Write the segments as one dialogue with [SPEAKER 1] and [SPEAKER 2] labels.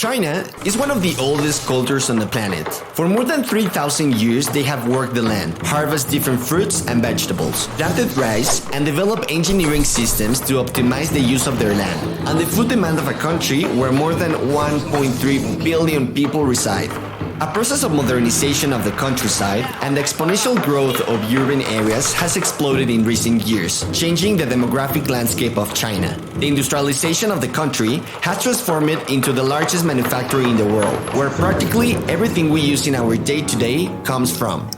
[SPEAKER 1] China is one of the oldest cultures on the planet. For more than 3,000 years, they have worked the land, harvested different fruits and vegetables, planted rice, and developed engineering systems to optimize the use of their land, and the food demand of a country where more than 1.3 billion people reside. A process of modernization of the countryside and the exponential growth of urban areas has exploded in recent years, changing the demographic landscape of China. The industrialization of the country has transformed it into the largest manufacturer in the world, where practically everything we use in our day-to-day comes from.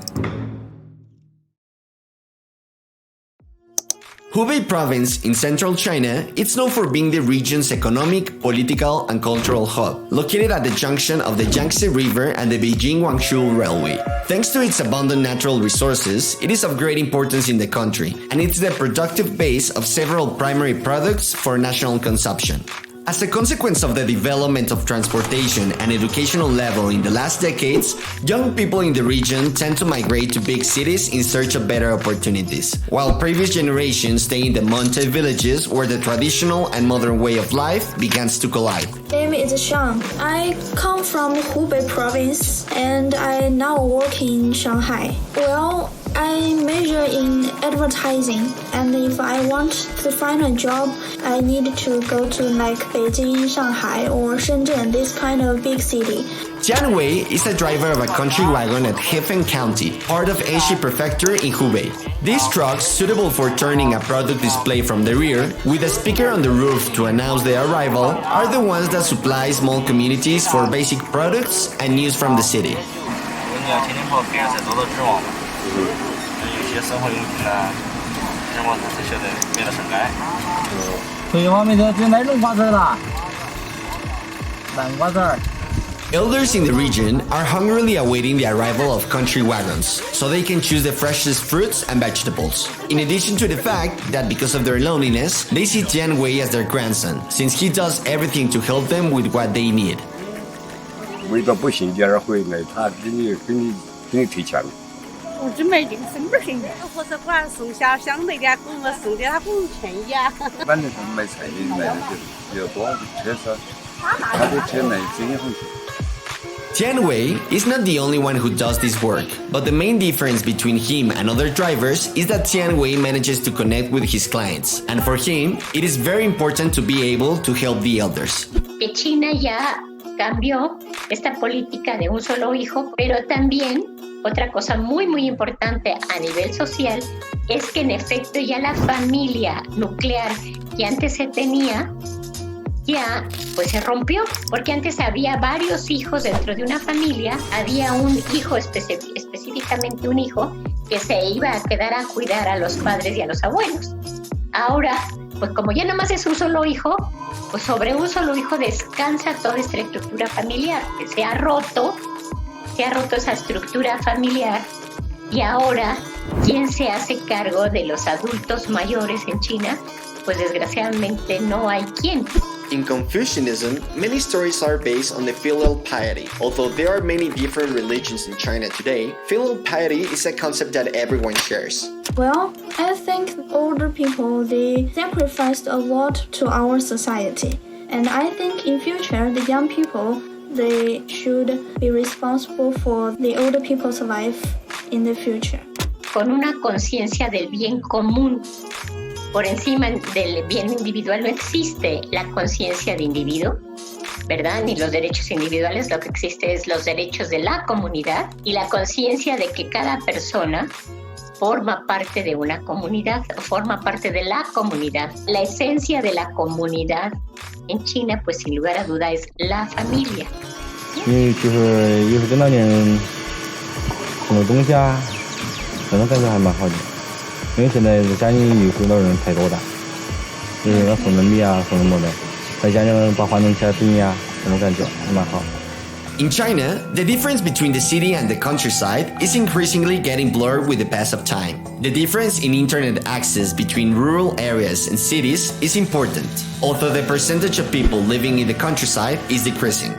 [SPEAKER 1] Hubei province in central China, it's known for being the region's economic, political, and cultural hub, located at the junction of the Yangtze River and the Beijing-Guangzhou Railway. Thanks to its abundant natural resources, it is of great importance in the country, and it's the productive base of several primary products for national consumption. As a consequence of the development of transportation and educational level in the last decades, young people in the region tend to migrate to big cities in search of better opportunities, while previous generations stay in the mountain villages where the traditional and modern way of life begins to collide.
[SPEAKER 2] My name is Shang. I come from Hubei province and I now work in Shanghai. Well, I major in advertising, and if I want to find a job, I need to go to like Beijing, Shanghai, or Shenzhen, this kind of big city.
[SPEAKER 1] Tian Wei is a driver of a country wagon at Hefen County, part of Anxi Prefecture in Hubei. These trucks, suitable for turning a product display from the rear, with a speaker on the roof to announce their arrival, are the ones that supply small communities for basic products and news from the city.
[SPEAKER 3] 有些生活用品呢，让我才晓得变得生该。
[SPEAKER 4] 对方面的就那种瓜子啦，南瓜子。
[SPEAKER 1] Elders in the region are hungrily awaiting the arrival of country wagons, so they can choose the freshest fruits and vegetables. In addition to the fact that because of their loneliness, they see Tian Wei as their grandson, since he does everything to help them with what they need.
[SPEAKER 5] 味道不行点儿回来，他给你退钱。
[SPEAKER 6] 我就没定生不行，火车管送小箱那点，给我们送点，他给我们便宜啊。
[SPEAKER 5] 反正他卖菜的卖的比较多，车上他的车卖生意很多。
[SPEAKER 1] Tian Wei is not the only one who does this work, but the main difference between him and other drivers is that Tian Wei manages to connect with his clients, and for him, it is very important to be able to help the elders.
[SPEAKER 7] Que China ya cambió esta política de un solo hijo, pero también otra cosa muy importante a nivel social es que en efecto ya la familia nuclear que antes se tenía ya pues se rompió, porque antes había varios hijos dentro de una familia, había un hijo específicamente un hijo que se iba a quedar a cuidar a los padres y a los abuelos. Ahora, pues como ya nomás es un solo hijo, pues sobre un solo hijo descansa toda esta estructura familiar que se ha roto esa estructura familiar, y ahora, ¿quién se hace cargo de los adultos mayores en China? Pues desgraciadamente no hay quien.
[SPEAKER 1] In Confucianism, many stories are based on the filial piety. Although there are many different religions in China today, filial piety is a concept that everyone shares.
[SPEAKER 2] Well, I think older people, they sacrificed a lot to our society. And I think in future, the young people, they should be responsible for the older people's life in the future.
[SPEAKER 7] Con una conciencia del bien común. Por encima del bien individual no existe la conciencia de individuo, ¿verdad? Ni los derechos individuales, lo que existe es los derechos de la comunidad y la conciencia de que cada persona forma parte de una comunidad, forma parte de la comunidad. La esencia de la comunidad en China, pues sin lugar a duda, es la familia.
[SPEAKER 4] 就是以后跟老年人送的东西啊，那种感觉还蛮好的。因为现在家里有时候老人太多了，就是要送点米啊，送什么的，在家里把话弄起来等呀，那种感觉还蛮好。
[SPEAKER 1] In China, the difference between the city and the countryside is increasingly getting blurred with the pass of time. The difference in internet access between rural areas and cities is important, although the percentage of people living in the countryside is decreasing.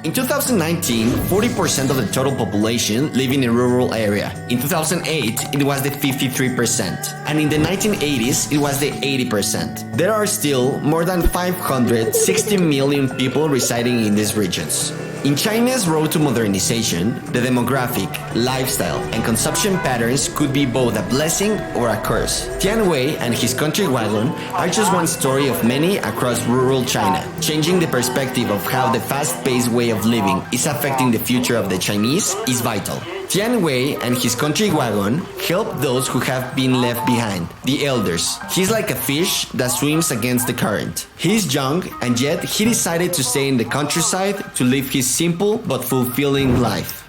[SPEAKER 1] In 2019, 40% of the total population live in a rural area. In 2008, it was the 53%. And in the 1980s, it was the 80%. There are still more than 560 million people residing in these regions. In China's road to modernization, the demographic, lifestyle, and consumption patterns could be both a blessing or a curse. Tian Wei and his country wagon are just one story of many across rural China. Changing the perspective of how the fast-paced way of living is affecting the future of the Chinese is vital. Tian Wei and his country wagon help those who have been left behind, the elders. He's like a fish that swims against the current. He's young, and yet he decided to stay in the countryside to live his simple but fulfilling life.